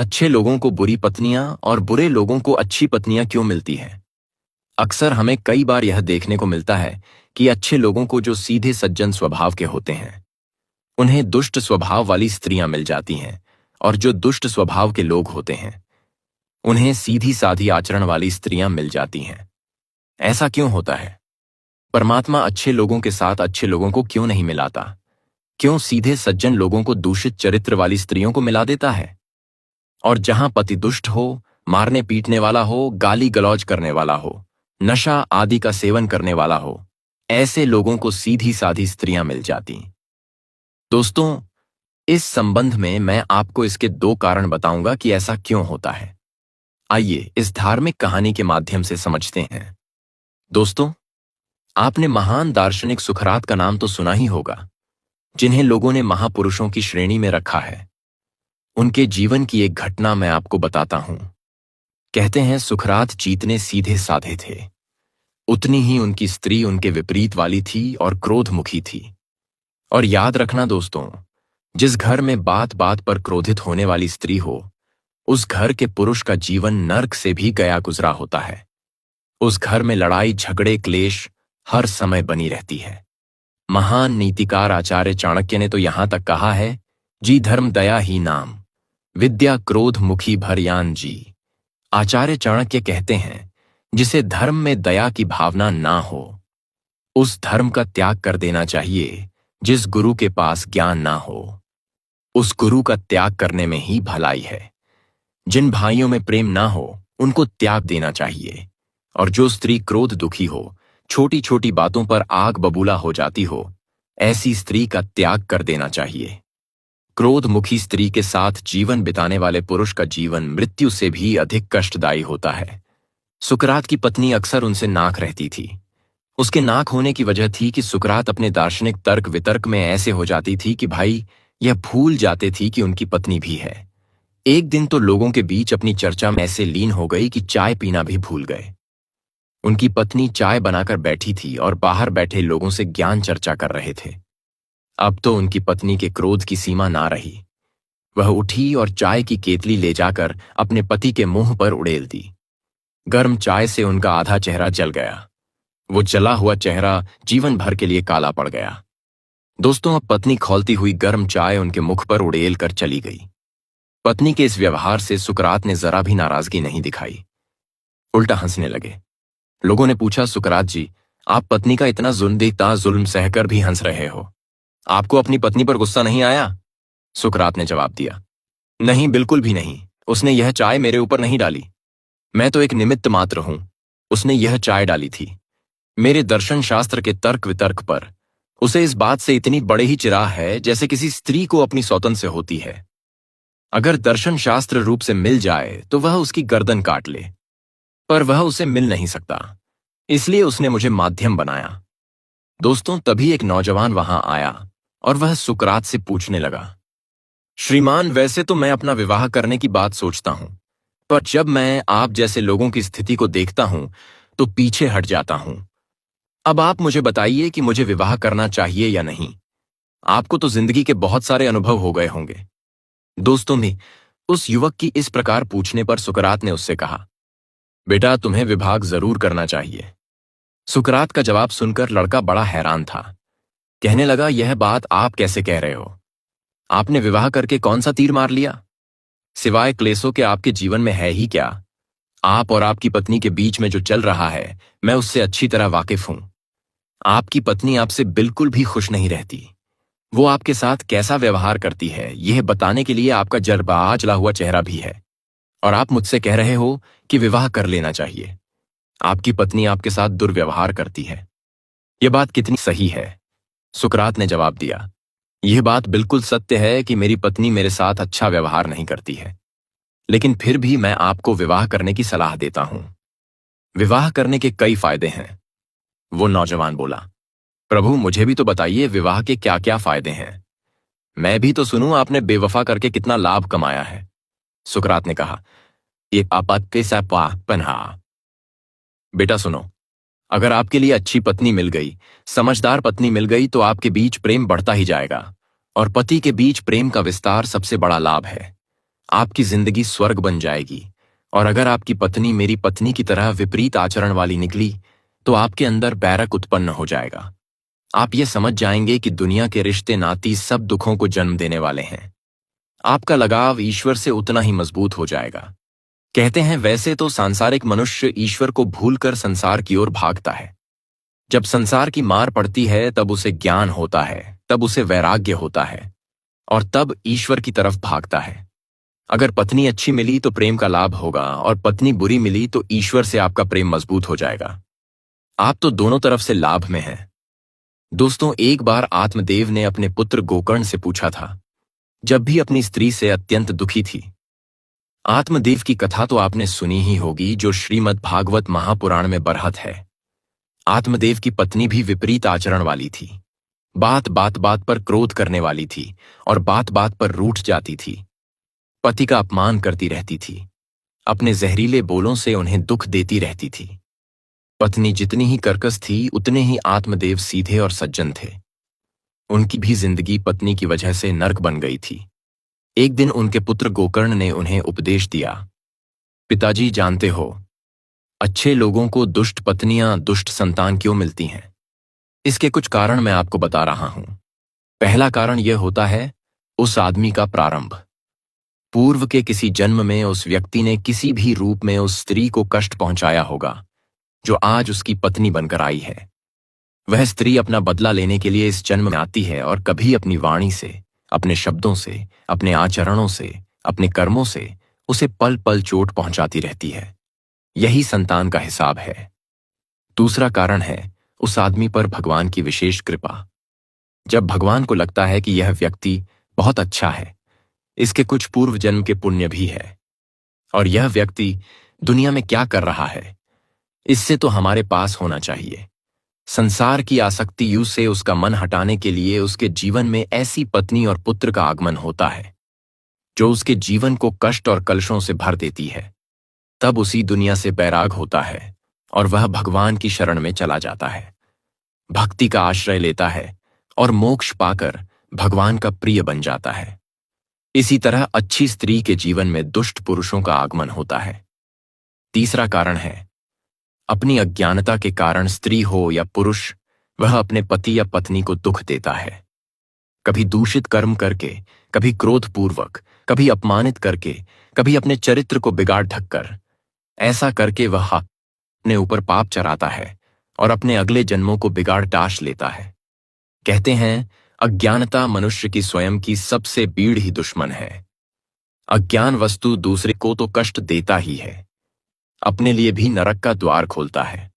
अच्छे लोगों को बुरी पत्नियां और बुरे लोगों को अच्छी पत्नियां क्यों मिलती हैं? अक्सर हमें कई बार यह देखने को मिलता है कि अच्छे लोगों को जो सीधे सज्जन स्वभाव के होते हैं उन्हें दुष्ट स्वभाव वाली स्त्रियां मिल जाती हैं, और जो दुष्ट स्वभाव के लोग होते हैं उन्हें सीधी साधी आचरण वाली स्त्रियां मिल जाती हैं। ऐसा क्यों होता है? परमात्मा अच्छे लोगों के साथ अच्छे लोगों को क्यों नहीं मिलाता? क्यों सीधे सज्जन लोगों को दूषित चरित्र वाली स्त्रियों को मिला देता है? और जहां पति दुष्ट हो, मारने पीटने वाला हो, गाली गलौज करने वाला हो, नशा आदि का सेवन करने वाला हो, ऐसे लोगों को सीधी साधी स्त्रियां मिल जाती। दोस्तों, इस संबंध में मैं आपको इसके 2 कारण बताऊंगा कि ऐसा क्यों होता है। आइए इस धार्मिक कहानी के माध्यम से समझते हैं। दोस्तों, आपने महान दार्शनिक सुकरात का नाम तो सुना ही होगा, जिन्हें लोगों ने महापुरुषों की श्रेणी में रखा है। उनके जीवन की एक घटना मैं आपको बताता हूं। कहते हैं सुकरात जीतने सीधे साधे थे, उतनी ही उनकी स्त्री उनके विपरीत वाली थी और क्रोधमुखी थी। और याद रखना दोस्तों, जिस घर में बात बात पर क्रोधित होने वाली स्त्री हो, उस घर के पुरुष का जीवन नर्क से भी गया गुजरा होता है। उस घर में लड़ाई झगड़े क्लेश हर समय बनी रहती है। महान नीतिकार आचार्य चाणक्य ने तो यहां तक कहा है, जी धर्म दया ही नाम, विद्या क्रोध मुखी भरयान जी। आचार्य चाणक्य कहते हैं, जिसे धर्म में दया की भावना ना हो, उस धर्म का त्याग कर देना चाहिए। जिस गुरु के पास ज्ञान ना हो, उस गुरु का त्याग करने में ही भलाई है। जिन भाइयों में प्रेम ना हो, उनको त्याग देना चाहिए। और जो स्त्री क्रोध दुखी हो, छोटी छोटी बातों पर आग बबूला हो जाती हो, ऐसी स्त्री का त्याग कर देना चाहिए। क्रोधमुखी स्त्री के साथ जीवन बिताने वाले पुरुष का जीवन मृत्यु से भी अधिक कष्टदायी होता है। सुकरात की पत्नी अक्सर उनसे नाक रहती थी। उसके नाक होने की वजह थी कि सुकरात अपने दार्शनिक तर्क वितर्क में ऐसे हो जाती थी कि भाई यह भूल जाते थी कि उनकी पत्नी भी है। एक दिन तो लोगों के बीच अपनी चर्चा में ऐसे लीन हो गई कि चाय पीना भी भूल गए। उनकी पत्नी चाय बनाकर बैठी थी और बाहर बैठे लोगों से ज्ञान चर्चा कर रहे थे। अब तो उनकी पत्नी के क्रोध की सीमा ना रही। वह उठी और चाय की केतली ले जाकर अपने पति के मुंह पर उड़ेल दी। गर्म चाय से उनका आधा चेहरा जल गया। वो जला हुआ चेहरा जीवन भर के लिए काला पड़ गया। दोस्तों, अब पत्नी खौलती हुई गर्म चाय उनके मुख पर उड़ेल कर चली गई। पत्नी के इस व्यवहार से सुकरात ने जरा भी नाराजगी नहीं दिखाई, उल्टा हंसने लगे। लोगों ने पूछा, सुकरात जी, आप पत्नी का इतना जुल्म सहकर भी हंस रहे हो, आपको अपनी पत्नी पर गुस्सा नहीं आया? सुकरात ने जवाब दिया, नहीं, बिल्कुल भी नहीं। उसने यह चाय मेरे ऊपर नहीं डाली। मैं तो एक निमित्त मात्र हूं। उसने यह चाय डाली थी मेरे दर्शन शास्त्र के तर्क वितर्क पर। उसे इस बात से इतनी बड़े ही चिराग है जैसे किसी स्त्री को अपनी सौतन से होती है। अगर दर्शन शास्त्र रूप से मिल जाए तो वह उसकी गर्दन काट ले, पर वह उसे मिल नहीं सकता, इसलिए उसने मुझे माध्यम बनाया। दोस्तों, तभी एक नौजवान वहां आया और वह सुकरात से पूछने लगा, श्रीमान, वैसे तो मैं अपना विवाह करने की बात सोचता हूं, पर जब मैं आप जैसे लोगों की स्थिति को देखता हूं तो पीछे हट जाता हूं। अब आप मुझे बताइए कि मुझे विवाह करना चाहिए या नहीं। आपको तो जिंदगी के बहुत सारे अनुभव हो गए होंगे। दोस्तों ने उस युवक की इस प्रकार पूछने पर सुकरात ने उससे कहा, बेटा, तुम्हें विवाह जरूर करना चाहिए। सुकरात का जवाब सुनकर लड़का बड़ा हैरान था। कहने लगा, यह बात आप कैसे कह रहे हो? आपने विवाह करके कौन सा तीर मार लिया? सिवाय क्लेशों के आपके जीवन में है ही क्या? आप और आपकी पत्नी के बीच में जो चल रहा है, मैं उससे अच्छी तरह वाकिफ हूं। आपकी पत्नी आपसे बिल्कुल भी खुश नहीं रहती। वो आपके साथ कैसा व्यवहार करती है, यह बताने के लिए आपका जरबा जला हुआ चेहरा भी है। और आप मुझसे कह रहे हो कि विवाह कर लेना चाहिए। आपकी पत्नी आपके साथ दुर्व्यवहार करती है। यह बात कितनी सही है? सुकरात ने जवाब दिया, यह बात बिल्कुल सत्य है कि मेरी पत्नी मेरे साथ अच्छा व्यवहार नहीं करती है, लेकिन फिर भी मैं आपको विवाह करने की सलाह देता हूं। विवाह करने के कई फायदे हैं। वो नौजवान बोला, प्रभु, मुझे भी तो बताइए विवाह के क्या क्या फायदे हैं। मैं भी तो सुनूं आपने बेवफा करके कितना लाभ कमाया है। सुकरात ने कहा, ये पन्हा। बेटा सुनो, अगर आपके लिए अच्छी पत्नी मिल गई, समझदार पत्नी मिल गई, तो आपके बीच प्रेम बढ़ता ही जाएगा, और पति के बीच प्रेम का विस्तार सबसे बड़ा लाभ है। आपकी जिंदगी स्वर्ग बन जाएगी। और अगर आपकी पत्नी मेरी पत्नी की तरह विपरीत आचरण वाली निकली तो आपके अंदर बैरक उत्पन्न हो जाएगा। आप ये समझ जाएंगे कि दुनिया के रिश्ते नाती सब दुखों को जन्म देने वाले हैं। आपका लगाव ईश्वर से उतना ही मजबूत हो जाएगा। कहते हैं वैसे तो सांसारिक मनुष्य ईश्वर को भूलकर संसार की ओर भागता है। जब संसार की मार पड़ती है तब उसे ज्ञान होता है, तब उसे वैराग्य होता है और तब ईश्वर की तरफ भागता है। अगर पत्नी अच्छी मिली तो प्रेम का लाभ होगा और पत्नी बुरी मिली तो ईश्वर से आपका प्रेम मजबूत हो जाएगा। आप तो दोनों तरफ से लाभ में हैं। दोस्तों, एक बार आत्मदेव ने अपने पुत्र गोकर्ण से पूछा था, जब भी अपनी स्त्री से अत्यंत दुखी थी। आत्मदेव की कथा तो आपने सुनी ही होगी, जो श्रीमद् भागवत महापुराण में बरहत है। आत्मदेव की पत्नी भी विपरीत आचरण वाली थी। बात बात पर क्रोध करने वाली थी और बात बात पर रूठ जाती थी। पति का अपमान करती रहती थी। अपने जहरीले बोलों से उन्हें दुख देती रहती थी। पत्नी जितनी ही कर्कश थी उतने ही आत्मदेव सीधे और सज्जन थे। उनकी भी जिंदगी पत्नी की वजह से नर्क बन गई थी। एक दिन उनके पुत्र गोकर्ण ने उन्हें उपदेश दिया, पिताजी जानते हो, अच्छे लोगों को दुष्ट पत्नियां, दुष्ट संतान क्यों मिलती हैं? इसके कुछ कारण मैं आपको बता रहा हूं। पहला कारण यह होता है उस आदमी का प्रारंभ। पूर्व के किसी जन्म में उस व्यक्ति ने किसी भी रूप में उस स्त्री को कष्ट पहुंचाया होगा जो आज उसकी पत्नी बनकर आई है। वह स्त्री अपना बदला लेने के लिए इस जन्म में आती है और कभी अपनी वाणी से, अपने शब्दों से, अपने आचरणों से, अपने कर्मों से उसे पल पल चोट पहुंचाती रहती है। यही संतान का हिसाब है। दूसरा कारण है उस आदमी पर भगवान की विशेष कृपा। जब भगवान को लगता है कि यह व्यक्ति बहुत अच्छा है, इसके कुछ पूर्व जन्म के पुण्य भी है, और यह व्यक्ति दुनिया में क्या कर रहा है इससे तो हमारे पास होना चाहिए। संसार की आसक्ति यू से उसका मन हटाने के लिए उसके जीवन में ऐसी पत्नी और पुत्र का आगमन होता है जो उसके जीवन को कष्ट और कलशों से भर देती है। तब उसी दुनिया से बैराग होता है और वह भगवान की शरण में चला जाता है, भक्ति का आश्रय लेता है और मोक्ष पाकर भगवान का प्रिय बन जाता है। इसी तरह अच्छी स्त्री के जीवन में दुष्ट पुरुषों का आगमन होता है। तीसरा कारण है अपनी अज्ञानता के कारण स्त्री हो या पुरुष, वह अपने पति या पत्नी को दुख देता है। कभी दूषित कर्म करके, कभी क्रोधपूर्वक, कभी अपमानित करके, कभी अपने चरित्र को बिगाड़ ढककर। ऐसा करके वह अपने ऊपर पाप चढ़ाता है और अपने अगले जन्मों को बिगाड़ टाश लेता है। कहते हैं अज्ञानता मनुष्य की स्वयं की सबसे बीड़ ही दुश्मन है। अज्ञान वस्तु दूसरे को तो कष्ट देता ही है, अपने लिए भी नरक का द्वार खोलता है।